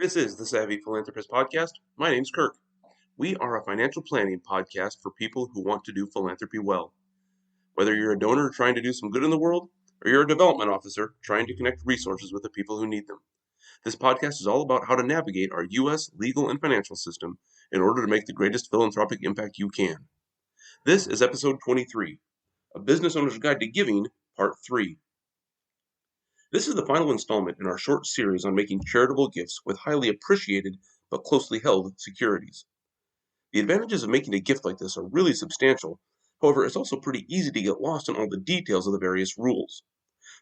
This is the Savvy Philanthropist Podcast. My name's Kirk. We are a financial planning podcast for people who want to do philanthropy well. Whether you're a donor trying to do some good in the world, or you're a development officer trying to connect resources with the people who need them, this podcast is all about how to navigate our U.S. legal and financial system in order to make the greatest philanthropic impact you can. This is episode 23, A Business Owner's Guide to Giving, Part 3. This is the final installment in our short series on making charitable gifts with highly appreciated but closely held securities. The advantages of making a gift like this are really substantial. However, it's also pretty easy to get lost in all the details of the various rules.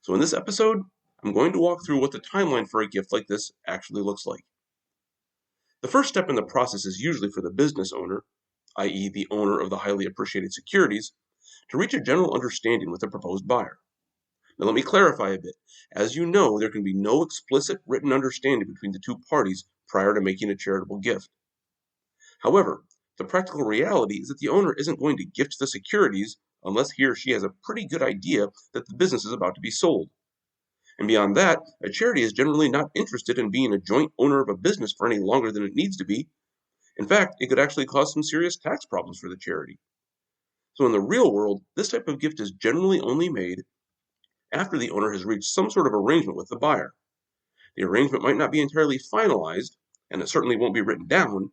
So in this episode, I'm going to walk through what the timeline for a gift like this actually looks like. The first step in the process is usually for the business owner, i.e. the owner of the highly appreciated securities, to reach a general understanding with the proposed buyer. Now let me clarify a bit. As you know, there can be no explicit written understanding between the two parties prior to making a charitable gift. However, the practical reality is that the owner isn't going to gift the securities unless he or she has a pretty good idea that the business is about to be sold. And beyond that, a charity is generally not interested in being a joint owner of a business for any longer than it needs to be. In fact, it could actually cause some serious tax problems for the charity. So in the real world, this type of gift is generally only made after the owner has reached some sort of arrangement with the buyer. The arrangement might not be entirely finalized, and it certainly won't be written down,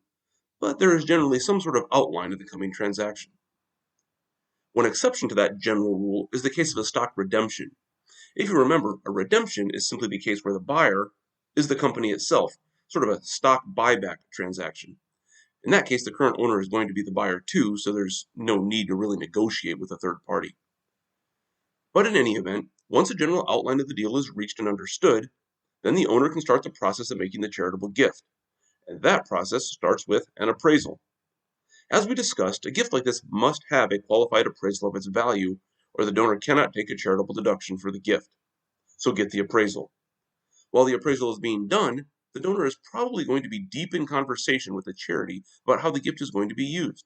but there is generally some sort of outline of the coming transaction. One exception to that general rule is the case of a stock redemption. If you remember, a redemption is simply the case where the buyer is the company itself, sort of a stock buyback transaction. In that case, the current owner is going to be the buyer too, so there's no need to really negotiate with a third party. But in any event, once a general outline of the deal is reached and understood, then the owner can start the process of making the charitable gift. And that process starts with an appraisal. As we discussed, a gift like this must have a qualified appraisal of its value, or the donor cannot take a charitable deduction for the gift. So get the appraisal. While the appraisal is being done, the donor is probably going to be deep in conversation with the charity about how the gift is going to be used.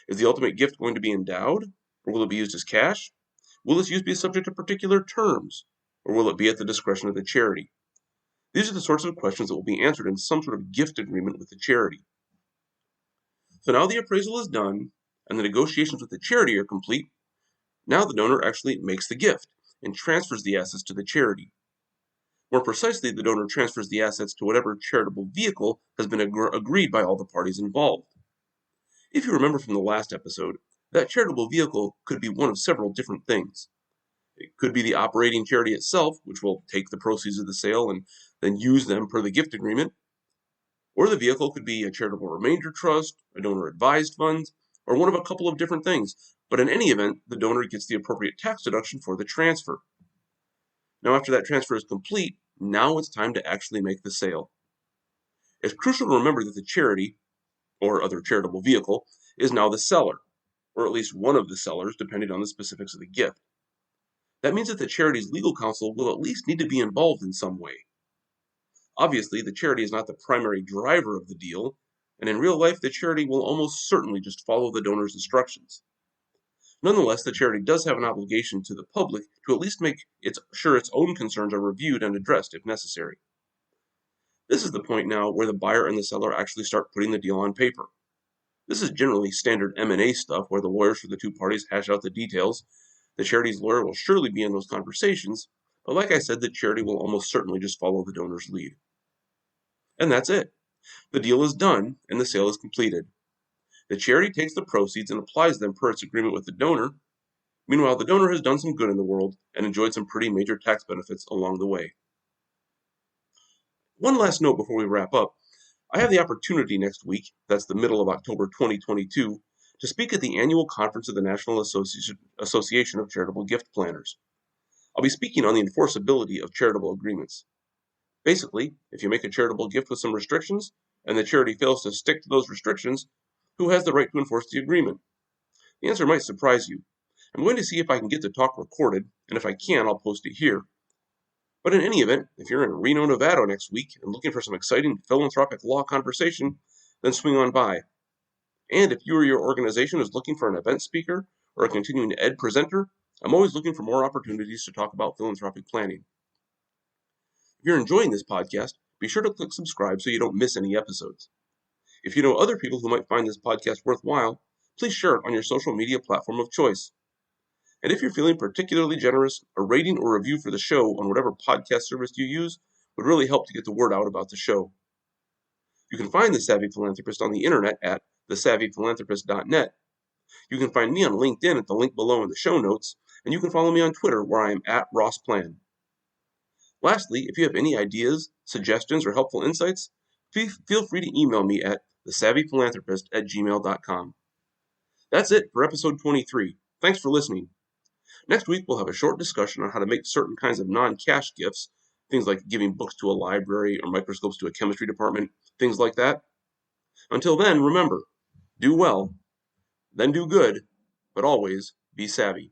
Is the ultimate gift going to be endowed, or will it be used as cash? Will its use be subject to particular terms, or will it be at the discretion of the charity? These are the sorts of questions that will be answered in some sort of gift agreement with the charity. So now the appraisal is done, and the negotiations with the charity are complete. Now the donor actually makes the gift and transfers the assets to the charity. More precisely, the donor transfers the assets to whatever charitable vehicle has been agreed by all the parties involved. If you remember from the last episode, that charitable vehicle could be one of several different things. It could be the operating charity itself, which will take the proceeds of the sale and then use them per the gift agreement. Or the vehicle could be a charitable remainder trust, a donor-advised fund, or one of a couple of different things. But in any event, the donor gets the appropriate tax deduction for the transfer. Now, after that transfer is complete, now it's time to actually make the sale. It's crucial to remember that the charity, or other charitable vehicle, is now the seller, or at least one of the sellers, depending on the specifics of the gift. That means that the charity's legal counsel will at least need to be involved in some way. Obviously, the charity is not the primary driver of the deal, and in real life, the charity will almost certainly just follow the donor's instructions. Nonetheless, the charity does have an obligation to the public to at least make sure its own concerns are reviewed and addressed if necessary. This is the point now where the buyer and the seller actually start putting the deal on paper. This is generally standard M&A stuff where the lawyers for the two parties hash out the details. The charity's lawyer will surely be in those conversations, but like I said, the charity will almost certainly just follow the donor's lead. And that's it. The deal is done, and the sale is completed. The charity takes the proceeds and applies them per its agreement with the donor. Meanwhile, the donor has done some good in the world and enjoyed some pretty major tax benefits along the way. One last note before we wrap up. I have the opportunity next week, that's the middle of October 2022, to speak at the annual conference of the National Association of Charitable Gift Planners. I'll be speaking on the enforceability of charitable agreements. Basically, if you make a charitable gift with some restrictions, and the charity fails to stick to those restrictions, who has the right to enforce the agreement? The answer might surprise you. I'm going to see if I can get the talk recorded, and if I can, I'll post it here. But in any event, if you're in Reno, Nevada next week and looking for some exciting philanthropic law conversation, then swing on by. And if you or your organization is looking for an event speaker or a continuing ed presenter, I'm always looking for more opportunities to talk about philanthropic planning. If you're enjoying this podcast, Be sure to click subscribe so you don't miss any episodes. If you know other people who might find this podcast worthwhile, please share it on your social media platform of choice. And if you're feeling particularly generous, a rating or review for the show on whatever podcast service you use would really help to get the word out about the show. You can find The Savvy Philanthropist on the internet at thesavvyphilanthropist.net. You can find me on LinkedIn at the link below in the show notes, and you can follow me on Twitter where I am at RossPlan. Lastly, if you have any ideas, suggestions, or helpful insights, feel free to email me at thesavvyphilanthropist@gmail.com. That's it for episode 23. Thanks for listening. Next week, we'll have a short discussion on how to make certain kinds of non-cash gifts, things like giving books to a library or microscopes to a chemistry department, things like that. Until then, remember, do well, then do good, but always be savvy.